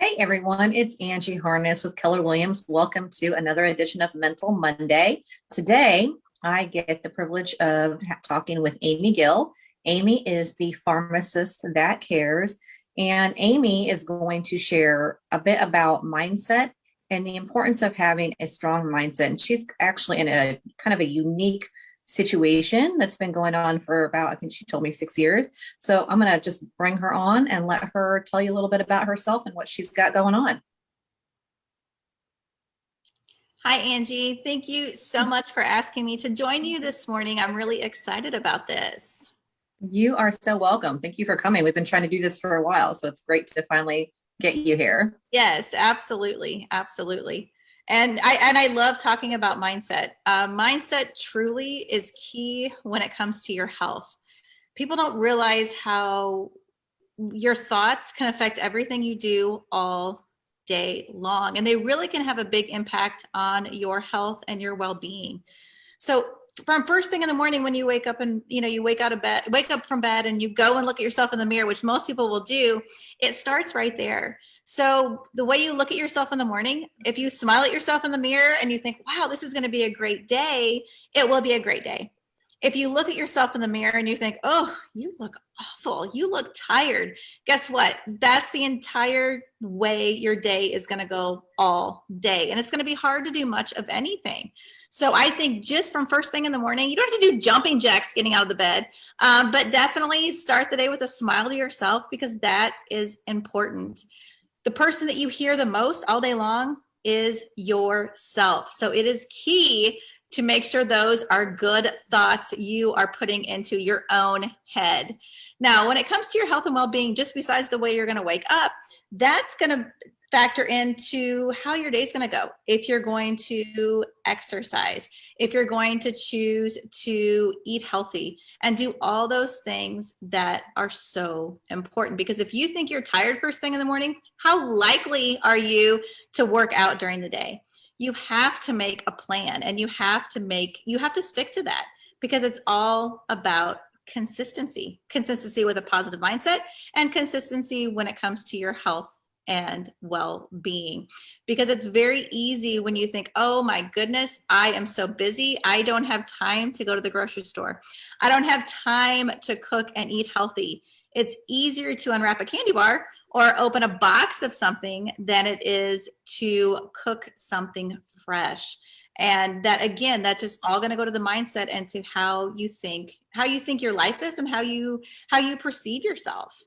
Hey everyone, it's Angie Harness with Keller Williams. Welcome to another edition of Mental Monday. Today, I get the privilege of talking with Amy Gill. Amy is the pharmacist that cares, and Amy is going to share a bit about mindset and the importance of having a strong mindset. And she's actually in a kind of a unique situation that's been going on for about, I think she told me 6 years. So I'm going to just bring her on and let her tell you a little bit about herself and what she's got going on. Hi, Angie. Thank you so much for asking me to join you this morning. I'm really excited about this. You are so welcome. Thank you for coming. We've been trying to do this for a while, so it's great to finally get you here. Yes, absolutely. Absolutely. And I love talking about mindset. Mindset truly is key when it comes to your health. People don't realize how your thoughts can affect everything you do all day long, and they really can have a big impact on your health and your well-being. So from first thing in the morning, when you wake up and you wake up from bed and you go and look at yourself in the mirror, which most people will do, it starts right there. So the way you look at yourself in the morning, if you smile at yourself in the mirror and you think, wow, this is going to be a great day, it will be a great day. If you look at yourself in the mirror and you think, oh, you look awful, you look tired, guess what? That's the entire way your day is going to go all day. And it's going to be hard to do much of anything. So I think just from first thing in the morning, you don't have to do jumping jacks getting out of the bed, but definitely start the day with a smile to yourself, because that is important. The person that you hear the most all day long is yourself. So it is key to make sure those are good thoughts you are putting into your own head. Now, when it comes to your health and well-being, just besides the way you're going to wake up, that's going to factor into how your day's going to go. If you're going to exercise, if you're going to choose to eat healthy and do all those things that are so important. Because if you think you're tired first thing in the morning, how likely are you to work out during the day? You have to make a plan, and you have to stick to that, because it's all about consistency with a positive mindset, and consistency when it comes to your health and well-being. Because it's very easy when you think, oh my goodness, I am so busy, I don't have time to go to the grocery store, I don't have time to cook and eat healthy. It's easier to unwrap a candy bar or open a box of something than it is to cook something fresh. And that, again, that's just all going to go to the mindset and to how you think your life is, and how you perceive yourself.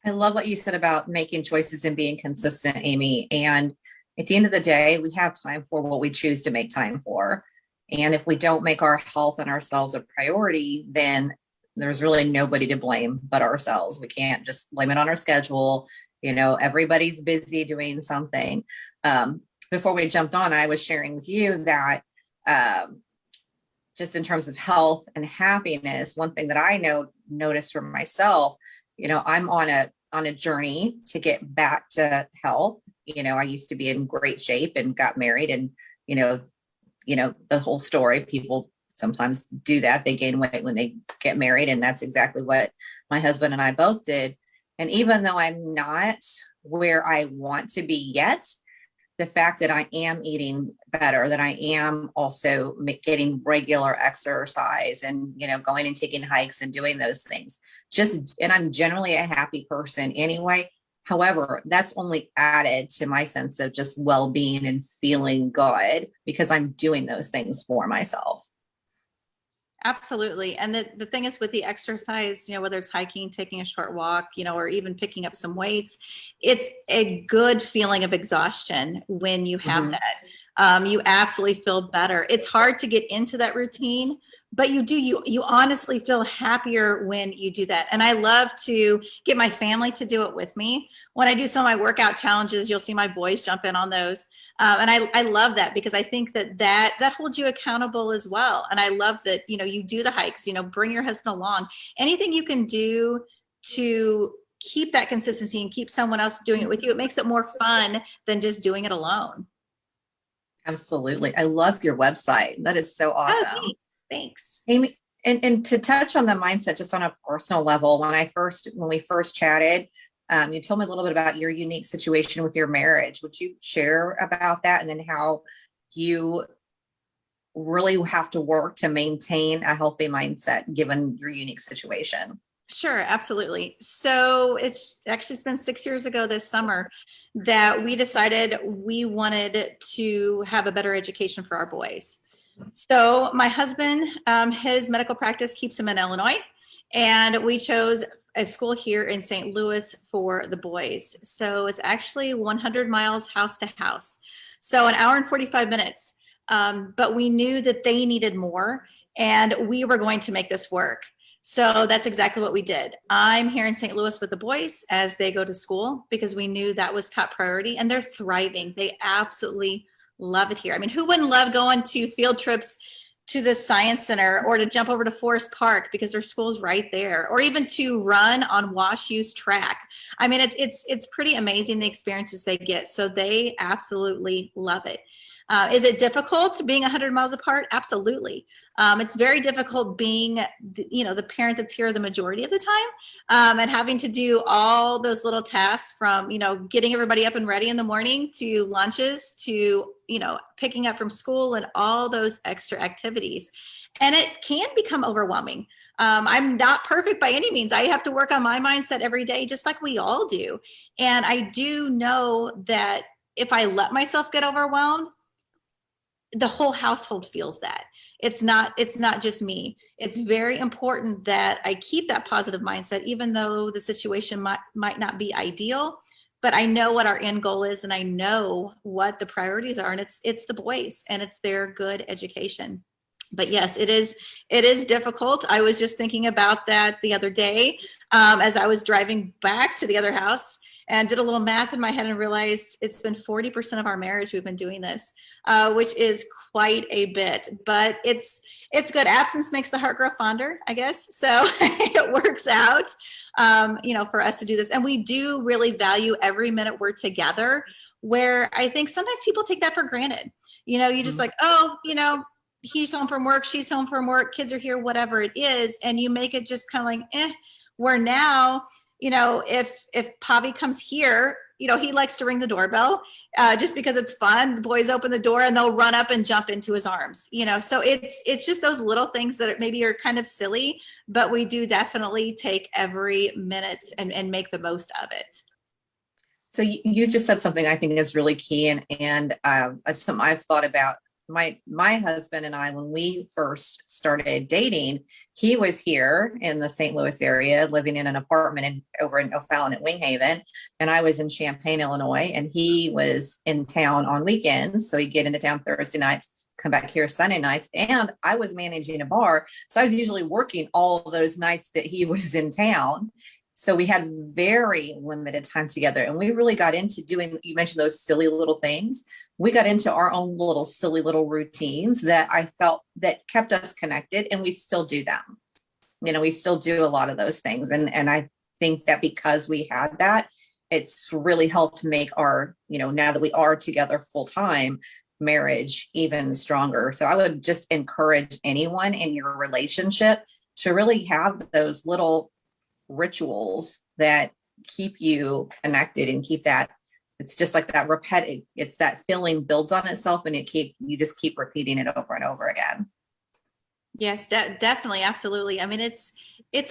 I love what you said about making choices and being consistent, Amy. And at the end of the day, we have time for what we choose to make time for. And if we don't make our health and ourselves a priority, then there's really nobody to blame but ourselves. We can't just blame it on our schedule. Everybody's busy doing something. Before we jumped on, I was sharing with you that just in terms of health and happiness, one thing that I noticed for myself, I'm on a journey to get back to health. I used to be in great shape and got married, and the whole story. People sometimes do that. They gain weight when they get married, and that's exactly what my husband and I both did. And even though I'm not where I want to be yet, the fact that I am eating better, that I am also getting regular exercise and, going and taking hikes and doing those things, and I'm generally a happy person anyway. However, that's only added to my sense of just well-being and feeling good because I'm doing those things for myself. Absolutely. And the thing is with the exercise, whether it's hiking, taking a short walk, or even picking up some weights, it's a good feeling of exhaustion when you have that. You absolutely feel better. It's hard to get into that routine, but you honestly feel happier when you do that. And I love to get my family to do it with me. When I do some of my workout challenges, you'll see my boys jump in on those. And I love that, because I think that holds you accountable as well. And I love that, you do the hikes, bring your husband along. Anything you can do to keep that consistency and keep someone else doing it with you, it makes it more fun than just doing it alone. Absolutely. I love your website. That is so awesome. Oh, thanks. Amy, and to touch on the mindset just on a personal level, when we first chatted, You told me a little bit about your unique situation with your marriage. Would you share about that, and then how you really have to work to maintain a healthy mindset given your unique situation? Sure, absolutely. So it's been 6 years ago this summer that we decided we wanted to have a better education for our boys. So my husband, his medical practice keeps him in Illinois, and we chose a school here in St. Louis for the boys. So it's actually 100 miles house to house. So an hour and 45 minutes. But we knew that they needed more, and we were going to make this work. So that's exactly what we did. I'm here in St. Louis with the boys as they go to school because we knew that was top priority, and they're thriving. They absolutely love it here. I mean, who wouldn't love going to field trips to the science center, or to jump over to Forest Park because their school's right there, or even to run on WashU's track? I mean, it's pretty amazing the experiences they get. So they absolutely love it. Is it difficult being 100 miles apart? Absolutely. It's very difficult being, the parent that's here the majority of the time, and having to do all those little tasks from, getting everybody up and ready in the morning, to lunches, to, picking up from school, and all those extra activities. And it can become overwhelming. I'm not perfect by any means. I have to work on my mindset every day, just like we all do. And I do know that if I let myself get overwhelmed, the whole household feels that. It's not just me. It's very important that I keep that positive mindset, even though the situation might not be ideal, but I know what our end goal is, and I know what the priorities are, and it's the boys, and it's their good education. But yes, it is difficult. I was just thinking about that the other day, as I was driving back to the other house, and did a little math in my head and realized it's been 40% of our marriage we've been doing this, which is quite a bit. But it's good. Absence makes the heart grow fonder, I guess. So it works out, for us to do this. And we do really value every minute we're together, where I think sometimes people take that for granted. You just like, oh, he's home from work, she's home from work, kids are here, whatever it is. And you make it just kind of like, where now, if Pavi comes here, he likes to ring the doorbell, just because it's fun. The boys open the door and they'll run up and jump into his arms, so it's just those little things that maybe are kind of silly, but we do definitely take every minute and make the most of it. So you just said something I think is really key, and it's something I've thought about. My husband and I, when we first started dating, he was here in the St. Louis area, living in an apartment over in O'Fallon at Winghaven, and I was in Champaign, Illinois, and he was in town on weekends. So he'd get into town Thursday nights, come back here Sunday nights, and I was managing a bar, so I was usually working all those nights that he was in town. So we had very limited time together, and we really got into doing, you mentioned those silly little things. We got into our own little silly little routines that I felt that kept us connected, and we still do them. We still do a lot of those things. And I think that because we had that, it's really helped make our, now that we are together full time, marriage even stronger. So I would just encourage anyone in your relationship to really have those little rituals that keep you connected and keep that. It's just like that repetitive, it's that feeling builds on itself, and you just keep repeating it over and over again. Yes, definitely. Absolutely. I mean, it's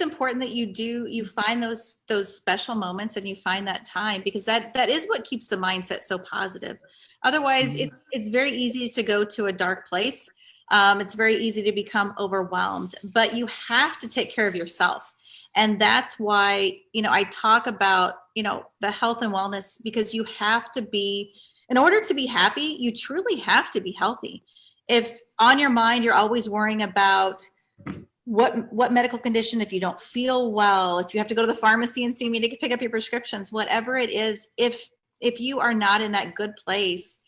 important that you find those special moments, and you find that time, because that is what keeps the mindset so positive. Otherwise, it's very easy to go to a dark place. It's very easy to become overwhelmed, but you have to take care of yourself. And that's why, I talk about, the health and wellness, because you have to be, in order to be happy, you truly have to be healthy. If on your mind, you're always worrying about what medical condition, if you don't feel well, if you have to go to the pharmacy and see me to pick up your prescriptions, whatever it is, if you are not in that good place,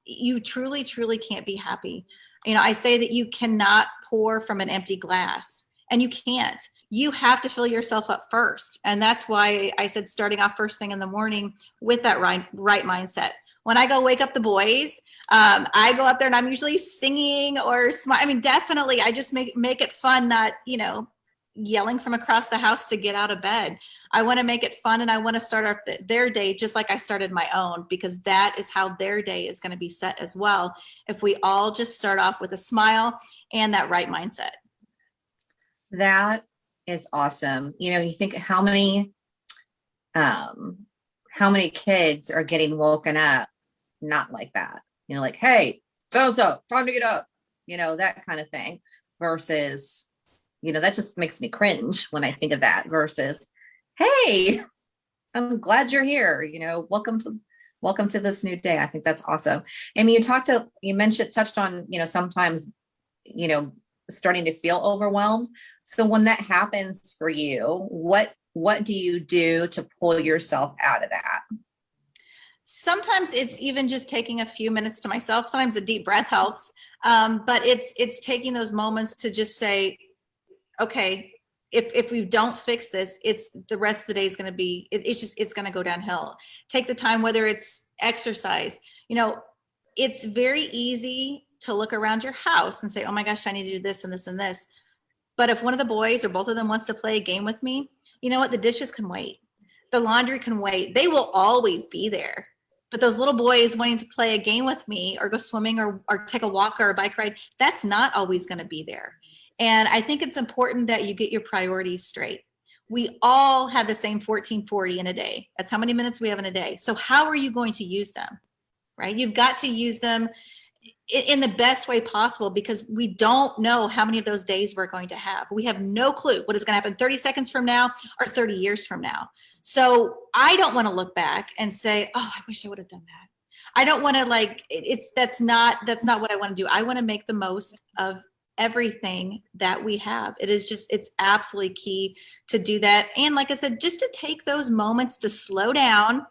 you truly, truly can't be happy. I say that you cannot pour from an empty glass, and you can't. You have to fill yourself up first. And that's why I said starting off first thing in the morning with that right mindset. When I go wake up the boys, I go up there and I'm usually singing or smile. I mean, definitely, I just make it fun, not, yelling from across the house to get out of bed. I want to make it fun, and I want to start off their day just like I started my own, because that is how their day is going to be set as well. If we all just start off with a smile and that right mindset. That is awesome. You think how many kids are getting woken up not like that, like, hey, so time to get up, that kind of thing, versus, that just makes me cringe when I think of that, versus, hey, I'm glad you're here, welcome to this new day. I think that's awesome. I mean, touched on, sometimes, starting to feel overwhelmed. So when that happens for you, what do you do to pull yourself out of that? Sometimes it's even just taking a few minutes to myself. Sometimes a deep breath helps. But it's taking those moments to just say, okay, if we don't fix this, it's the rest of the day is going to be, it's going to go downhill. Take the time, whether it's exercise, it's very easy to look around your house and say, oh my gosh, I need to do this and this and this. But if one of the boys or both of them wants to play a game with me, you know what? The dishes can wait. The laundry can wait. They will always be there. But those little boys wanting to play a game with me or go swimming or take a walk or a bike ride, that's not always going to be there. And I think it's important that you get your priorities straight. We all have the same 1440 in a day. That's how many minutes we have in a day. So how are you going to use them, right? You've got to use them in the best way possible, because we don't know how many of those days we're going to have. We have no clue what is going to happen 30 seconds from now or 30 years from now. So I don't want to look back and say, oh, I wish I would have done that. I don't want to that's not what I want to do. I want to make the most of everything that we have. It's absolutely key to do that. And like I said, just to take those moments to slow down.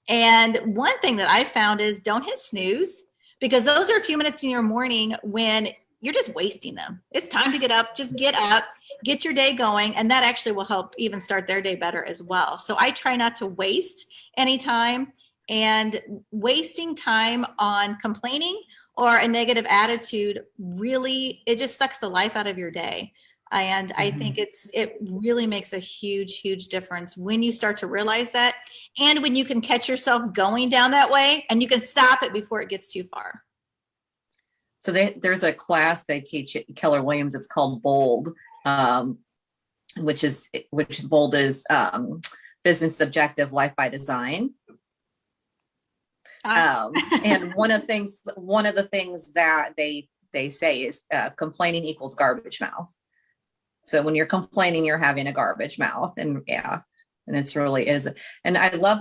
And one thing that I found is don't hit snooze, because those are a few minutes in your morning when you're just wasting them. It's time to get up, just get up, get your day going. And that actually will help even start their day better as well. So I try not to waste any time, and wasting time on complaining or a negative attitude, really, it just sucks the life out of your day. And I think it really makes a huge, huge difference when you start to realize that, and when you can catch yourself going down that way and you can stop it before it gets too far. So there's a class they teach at Keller Williams. It's called Bold, which Bold is business objective, life by design. And one of the things that they say is complaining equals garbage mouth. So when you're complaining, you're having a garbage mouth, and it's really is. And I love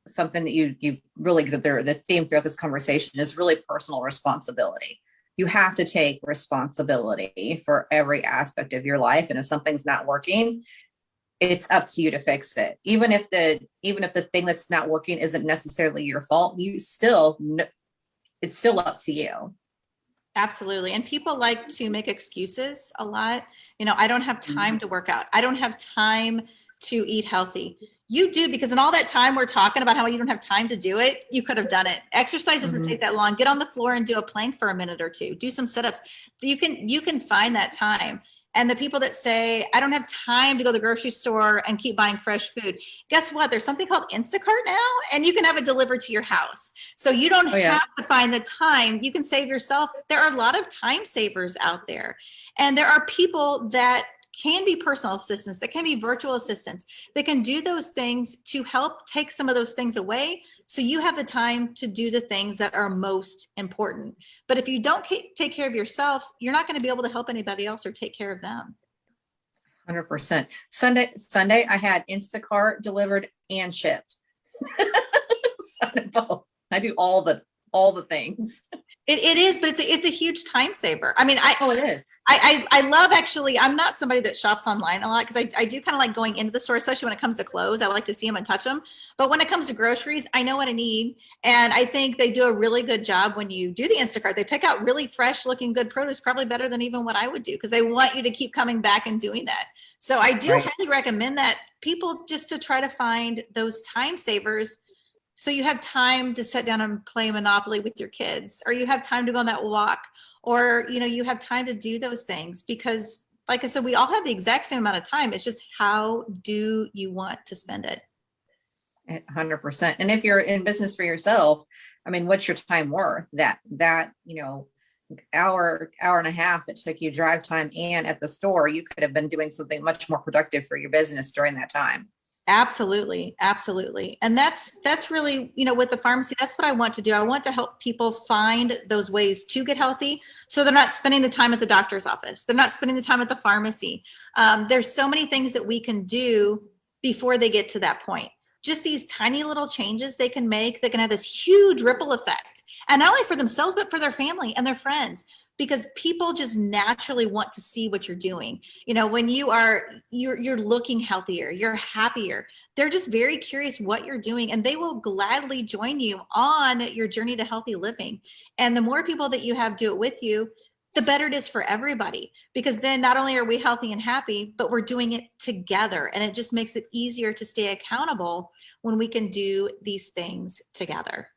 something that you've really, the theme throughout this conversation is really personal responsibility. You have to take responsibility for every aspect of your life. And if something's not working, it's up to you to fix it. Even if the thing that's not working isn't necessarily your fault, it's still up to you. Absolutely. And people like to make excuses a lot. I don't have time to work out. I don't have time to eat healthy. You do, because in all that time we're talking about how you don't have time to do it, you could have done it. Exercise doesn't take that long. Get on the floor and do a plank for a minute or two. Do some sit-ups. You can find that time. And the people that say, I don't have time to go to the grocery store and keep buying fresh food. Guess what? There's something called Instacart now, and you can have it delivered to your house. So you don't have to find the time. You can save yourself. There are a lot of time savers out there. And there are people that can be personal assistants, that can be virtual assistants, that can do those things to help take some of those things away, so you have the time to do the things that are most important. But if you don't take care of yourself, you're not going to be able to help anybody else or take care of them. 100%. Sunday, I had Instacart delivered and shipped. I do all the things. It is, but it's a huge time saver. I mean, it is. I love, actually, I'm not somebody that shops online a lot, because I do kind of like going into the store, especially when it comes to clothes. I like to see them and touch them. But when it comes to groceries, I know what I need. And I think they do a really good job when you do the Instacart. They pick out really fresh looking good produce, probably better than even what I would do, because they want you to keep coming back and doing that. So I do highly recommend that people, just to try to find those time savers. So you have time to sit down and play Monopoly with your kids, or you have time to go on that walk, or, you have time to do those things, because like I said, we all have the exact same amount of time. It's just, how do you want to spend it? 100%. And if you're in business for yourself, I mean, what's your time worth? That, hour and a half it took you drive time and at the store, you could have been doing something much more productive for your business during that time. Absolutely. Absolutely. And that's really, with the pharmacy, that's what I want to do. I want to help people find those ways to get healthy. So they're not spending the time at the doctor's office. They're not spending the time at the pharmacy. There's so many things that we can do before they get to that point. Just these tiny little changes they can make that can have this huge ripple effect. And not only for themselves, but for their family and their friends, because people just naturally want to see what you're doing. When you're looking healthier, you're happier. They're just very curious what you're doing, and they will gladly join you on your journey to healthy living. And the more people that you have do it with you, the better it is for everybody, because then not only are we healthy and happy, but we're doing it together. And it just makes it easier to stay accountable when we can do these things together.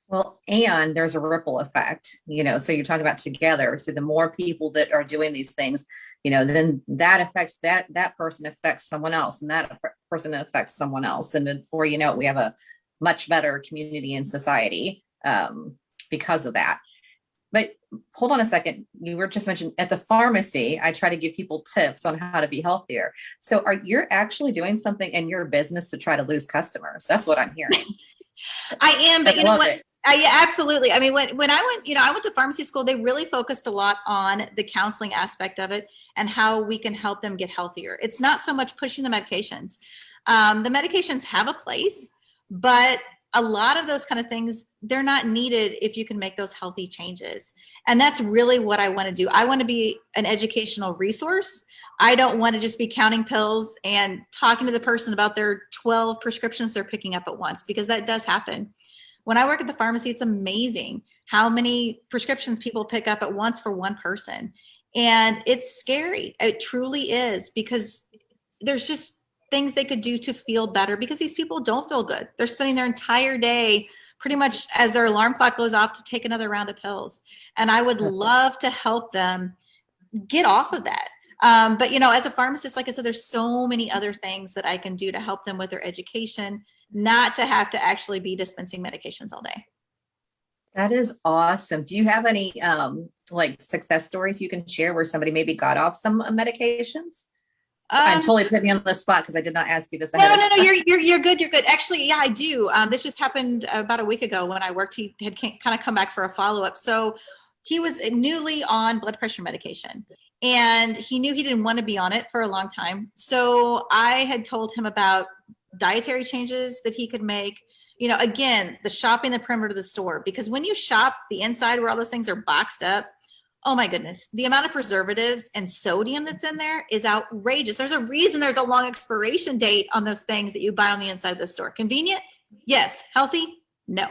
Well, and there's a ripple effect, so you're talking about together. So the more people that are doing these things, then that affects that person affects someone else, and that person affects someone else. And before you know it, we have a much better community and society because of that. But hold on a second. You were just mentioned at the pharmacy, I try to give people tips on how to be healthier. So you're actually doing something in your business to try to lose customers? That's what I'm hearing. I am, but you know what? Yeah, absolutely. I mean, when I went, I went to pharmacy school, they really focused a lot on the counseling aspect of it and how we can help them get healthier. It's not so much pushing the medications. The medications have a place, but a lot of those kind of things, they're not needed if you can make those healthy changes. And that's really what I want to do. I want to be an educational resource. I don't want to just be counting pills and talking to the person about their 12 prescriptions they're picking up at once, because that does happen. When I work at the pharmacy, it's amazing how many prescriptions people pick up at once for one person. And it's scary. It truly is, because there's just things they could do to feel better, because these people don't feel good. They're spending their entire day pretty much as their alarm clock goes off to take another round of pills. And I would love to help them get off of that. But, as a pharmacist, like I said, there's so many other things that I can do to help them with their education, not to have to actually be dispensing medications all day. That is awesome. Do you have any success stories you can share where somebody maybe got off some medications? I'm totally putting you on the spot because I did not ask you this. No, you're good. You're good. Actually, yeah, I do. This just happened about a week ago when I worked. He had kind of come back for a follow-up. So he was newly on blood pressure medication, and he knew he didn't want to be on it for a long time. So I had told him about dietary changes that he could make. Again, the shopping the perimeter of the store, because when you shop the inside where all those things are boxed up, oh my goodness, the amount of preservatives and sodium that's in there is outrageous. There's a reason there's a long expiration date on those things that you buy on the inside of the store. Convenient? Yes. Healthy? No.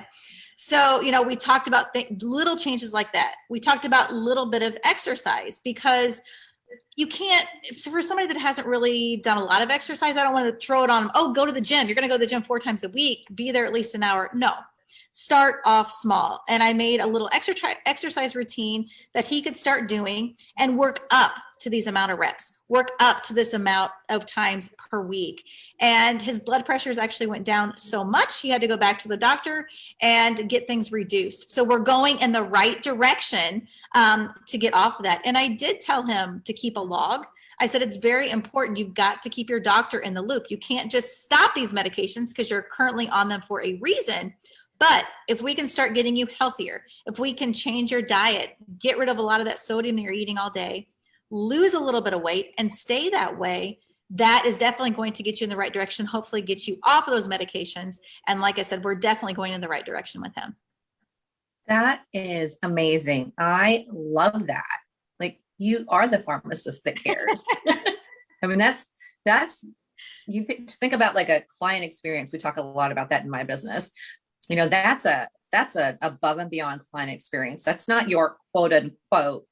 So, we talked about little changes like that. We talked about a little bit of exercise, because you can't, for somebody that hasn't really done a lot of exercise, I don't want to throw it on them. Oh, go to the gym. You're going to go to the gym 4 times a week. Be there at least an hour. No. Start off small. And I made a little exercise routine that he could start doing and work up to these amount of reps, work up to this amount of times per week. And his blood pressures actually went down so much, he had to go back to the doctor and get things reduced. So we're going in the right direction to get off of that. And I did tell him to keep a log. I said, it's very important. You've got to keep your doctor in the loop. You can't just stop these medications because you're currently on them for a reason. But if we can start getting you healthier, if we can change your diet, get rid of a lot of that sodium that you're eating all day, lose a little bit of weight and stay that way, that is definitely going to get you in the right direction, hopefully get you off of those medications. And like I said, we're definitely going in the right direction with him. That is amazing. I love that. Like, you are the pharmacist that cares. I mean, that's you think about like a client experience. We talk a lot about that in my business. That's a above and beyond client experience. That's not your quote unquote,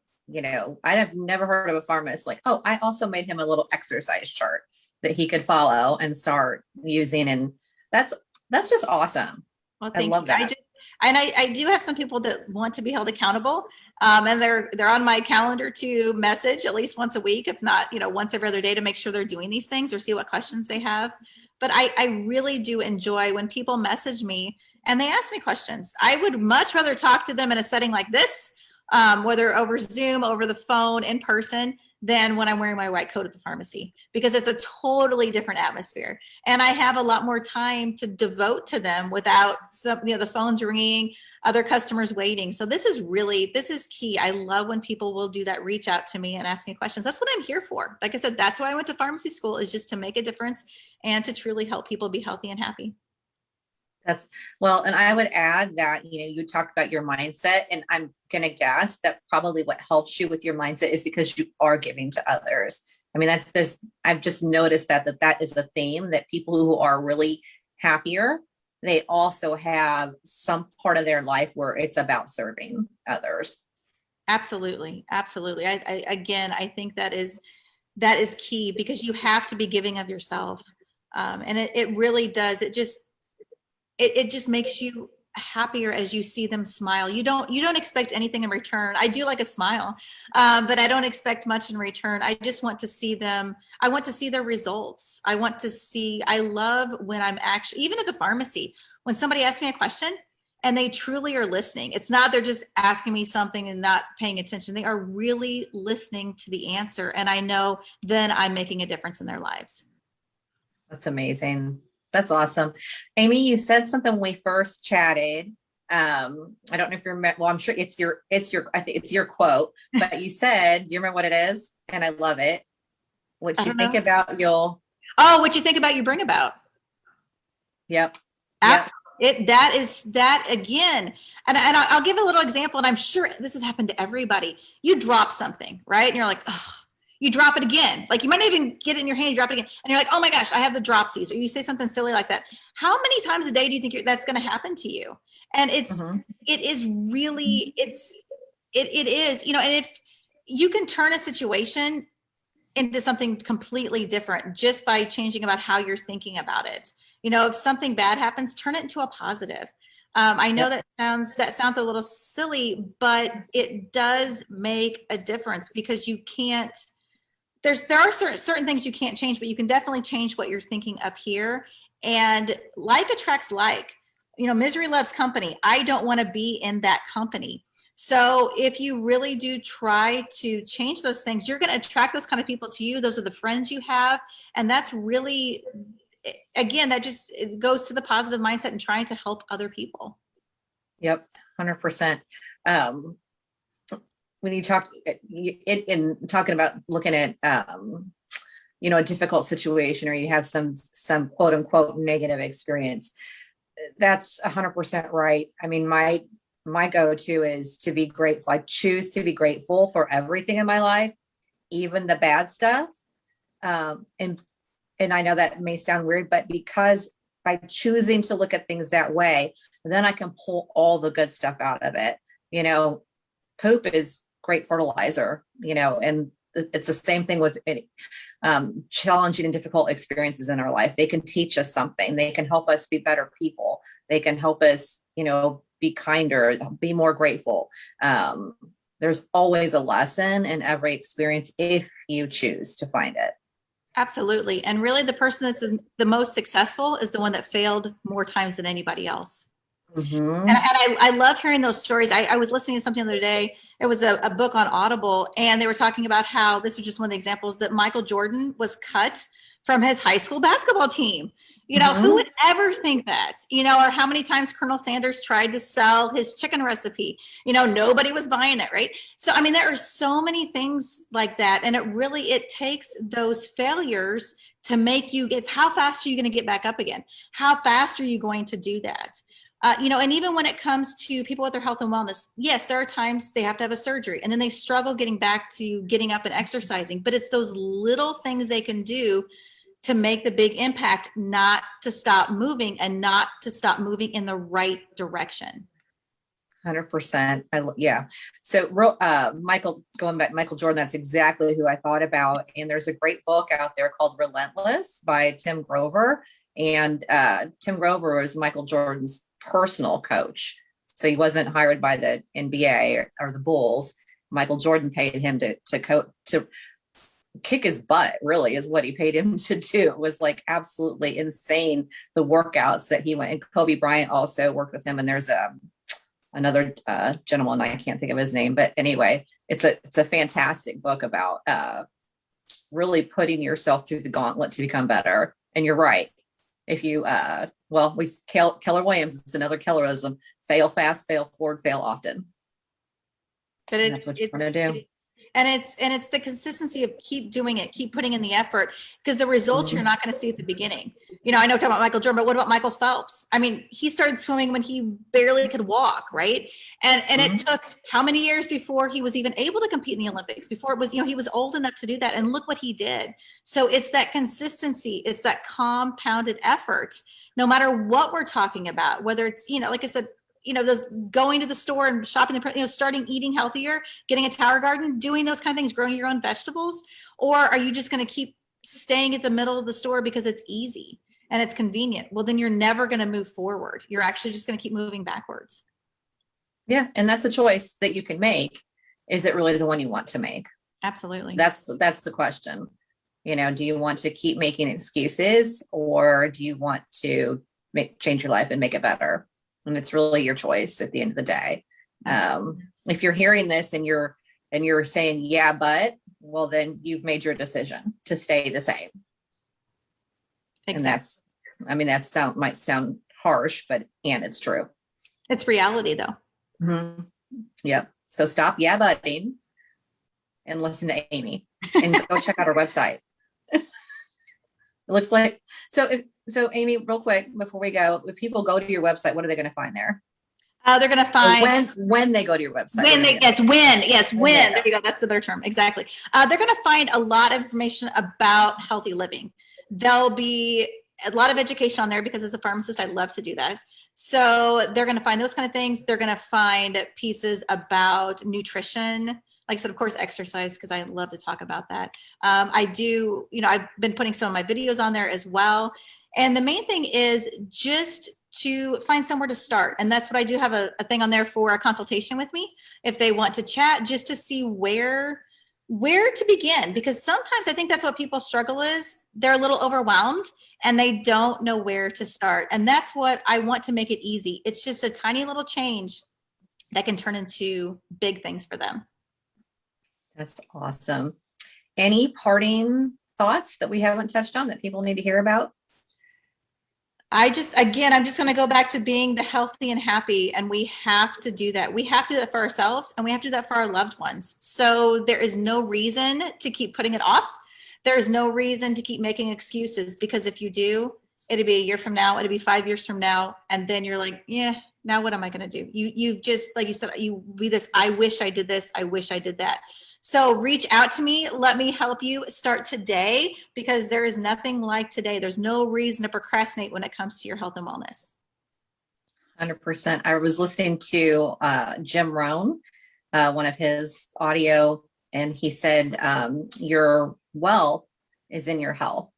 I have never heard of a pharmacist like, oh, I also made him a little exercise chart that he could follow and start using. And that's just awesome. Well, I love that. I do have some people that want to be held accountable. And they're on my calendar to message at least once a week, if not, once every other day, to make sure they're doing these things or see what questions they have. But I really do enjoy when people message me and they ask me questions. I would much rather talk to them in a setting like this, whether over Zoom, over the phone, in person, than when I'm wearing my white coat at the pharmacy, because it's a totally different atmosphere. And I have a lot more time to devote to them without the phones ringing, other customers waiting. So this is key. I love when people will do that, reach out to me and ask me questions. That's what I'm here for. Like I said, that's why I went to pharmacy school, is just to make a difference and to truly help people be healthy and happy. That's well, and I would add that, you talked about your mindset, and I'm going to guess that probably what helps you with your mindset is because you are giving to others. I mean, I've just noticed that is a theme, that people who are really happier, they also have some part of their life where it's about serving others. Absolutely. Absolutely. I think that is key, because you have to be giving of yourself. And it really does. It just makes you happier as you see them smile. You don't expect anything in return. I do like a smile, but I don't expect much in return. I just want to see them. I want to see their results. I love when I'm actually, even at the pharmacy, when somebody asks me a question and they truly are listening. It's not they're just asking me something and not paying attention. They are really listening to the answer. And I know then I'm making a difference in their lives. That's amazing. That's awesome. Amy, you said something when we first chatted. I don't know if you remember. Well, I'm sure it's your, I think it's your quote, but you said, do you remember what it is? And I love it. What you think about, what you think about, you bring about. Yep. That again. And I'll give a little example, and I'm sure this has happened to everybody. You drop something, right? And you're like, oh, you drop it again. Like, you might not even get it in your hand, you drop it again. And you're like, oh my gosh, I have the dropsies. Or you say something silly like that. How many times a day do you think that's going to happen to you? And it is really, it is, and if you can turn a situation into something completely different just by changing about how you're thinking about it. If something bad happens, turn it into a positive. I know that sounds a little silly, but it does make a difference, because you can't, there are certain things you can't change, but you can definitely change what you're thinking up here. And like attracts like, misery loves company. I don't want to be in that company. So if you really do try to change those things, you're going to attract those kind of people to you. Those are the friends you have. And that's really, again, it goes to the positive mindset and trying to help other people. Yep. 100%. When you talk in talking about looking at, a difficult situation, or you have some quote unquote negative experience, that's 100% right. I mean, my go-to is to be grateful. I choose to be grateful for everything in my life, even the bad stuff. And I know that may sound weird, but because by choosing to look at things that way, then I can pull all the good stuff out of it. Poop is great fertilizer, and it's the same thing with challenging and difficult experiences in our life. They can teach us something. They can help us be better people. They can help us, be kinder, be more grateful. There's always a lesson in every experience if you choose to find it. Absolutely. And really, the person that's the most successful is the one that failed more times than anybody else. Mm-hmm. And I love hearing those stories. I was listening to something the other day. It was a book on Audible, and they were talking about how, this was just one of the examples, that Michael Jordan was cut from his high school basketball team. Who would ever think that? Or how many times Colonel Sanders tried to sell his chicken recipe? Nobody was buying it, right? So, I mean, there are so many things like that. And it takes those failures to make you, it's how fast are you going to get back up again? How fast are you going to do that? And even when it comes to people with their health and wellness, yes, there are times they have to have a surgery and then they struggle getting back to getting up and exercising, but it's those little things they can do to make the big impact, not to stop moving and not to stop moving in the right direction. 100%. Yeah. So Michael Jordan, that's exactly who I thought about. And there's a great book out there called Relentless by Tim Grover. And Tim Grover is Michael Jordan's personal coach. So he wasn't hired by the NBA or the Bulls. Michael Jordan paid him to kick his butt, really, is what he paid him to do. It was like absolutely insane, the workouts that he went. And Kobe Bryant also worked with him. And there's another gentleman, I can't think of his name, but anyway, it's a fantastic book about really putting yourself through the gauntlet to become better. And you're right. If you, Keller Williams, it's another Kellerism: fail fast, fail forward, fail often. But that's what you want to do. And it's the consistency of keep doing it, keep putting in the effort, because the results you're not going to see at the beginning. You know, I know we're talking about Michael Jordan, but what about Michael Phelps? I mean, he started swimming when he barely could walk, right? And it took how many years before he was even able to compete in the Olympics, before it was, he was old enough to do that. And look what he did. So it's that consistency, it's that compounded effort, no matter what we're talking about, whether it's, like I said, those going to the store and shopping, starting eating healthier, getting a tower garden, doing those kind of things, growing your own vegetables? Or are you just going to keep staying at the middle of the store because it's easy and it's convenient? Well, then you're never going to move forward. You're actually just going to keep moving backwards. Yeah. And that's a choice that you can make. Is it really the one you want to make? Absolutely. That's the question. Do you want to keep making excuses, or do you want to change your life and make it better? And it's really your choice at the end of the day. If you're hearing this and you're saying, yeah, but, well, then you've made your decision to stay the same. Exactly. And that might sound harsh, but it's true. It's reality though. Mm-hmm. Yep. So stop yeah butting and listen to Amy and go check out her website. It looks like, so Amy, real quick before we go, if people go to your website, what are they going to find there? They're going to find when they go to your website. When. There you go. That's the better term. Exactly. They're going to find a lot of information about healthy living. There'll be a lot of education on there because as a pharmacist, I love to do that. So they're going to find those kind of things. They're going to find pieces about nutrition. Like I said, of course, exercise, because I love to talk about that. I do, I've been putting some of my videos on there as well. And the main thing is just to find somewhere to start. And that's what I do have a thing on there for a consultation with me. If they want to chat, just to see where to begin, because sometimes I think that's what people struggle is they're a little overwhelmed and they don't know where to start. And that's what I want to make it easy. It's just a tiny little change that can turn into big things for them. That's awesome. Any parting thoughts that we haven't touched on that people need to hear about? I'm just going to go back to being the healthy and happy. And we have to do that. We have to do that for ourselves and we have to do that for our loved ones. So there is no reason to keep putting it off. There is no reason to keep making excuses, because if you do, it'll be a year from now, it'll be 5 years from now. And then you're like, yeah, now what am I going to do? You've just, like you said, you be this, I wish I did this. I wish I did that. So reach out to me. Let me help you start today, because there is nothing like today. There's no reason to procrastinate when it comes to your health and wellness. 100%. I was listening to Jim Rohn, one of his audio, and he said, your wealth is in your health.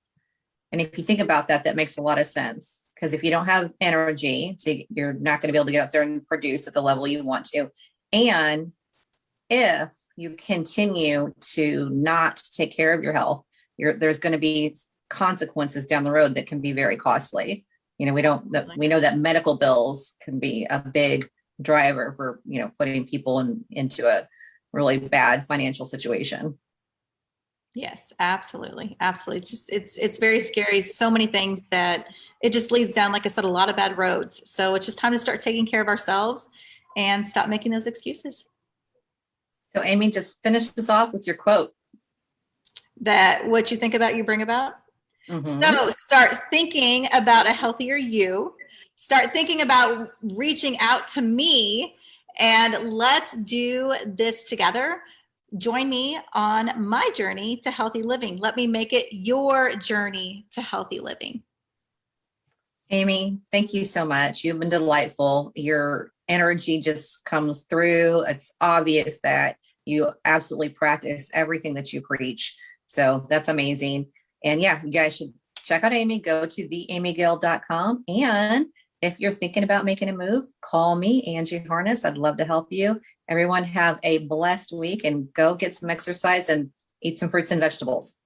And if you think about that, that makes a lot of sense, because if you don't have energy, you're not going to be able to get out there and produce at the level you want to. And if you continue to not take care of your health, there's going to be consequences down the road that can be very costly. We know that medical bills can be a big driver for, putting people into a really bad financial situation. Yes, absolutely. Absolutely. It's very scary. So many things that it just leads down, like I said, a lot of bad roads. So it's just time to start taking care of ourselves and stop making those excuses. So Amy, just finish this off with your quote. That what you think about, you bring about. Mm-hmm. So start thinking about a healthier you. Start thinking about reaching out to me, and let's do this together. Join me on my journey to healthy living. Let me make it your journey to healthy living. Amy, thank you so much. You've been delightful. Your energy just comes through. It's obvious that you absolutely practice everything that you preach. So that's amazing. And yeah, you guys should check out Amy. Go to theamygill.com. And if you're thinking about making a move, call me, Angie Harness. I'd love to help you. Everyone have a blessed week and go get some exercise and eat some fruits and vegetables.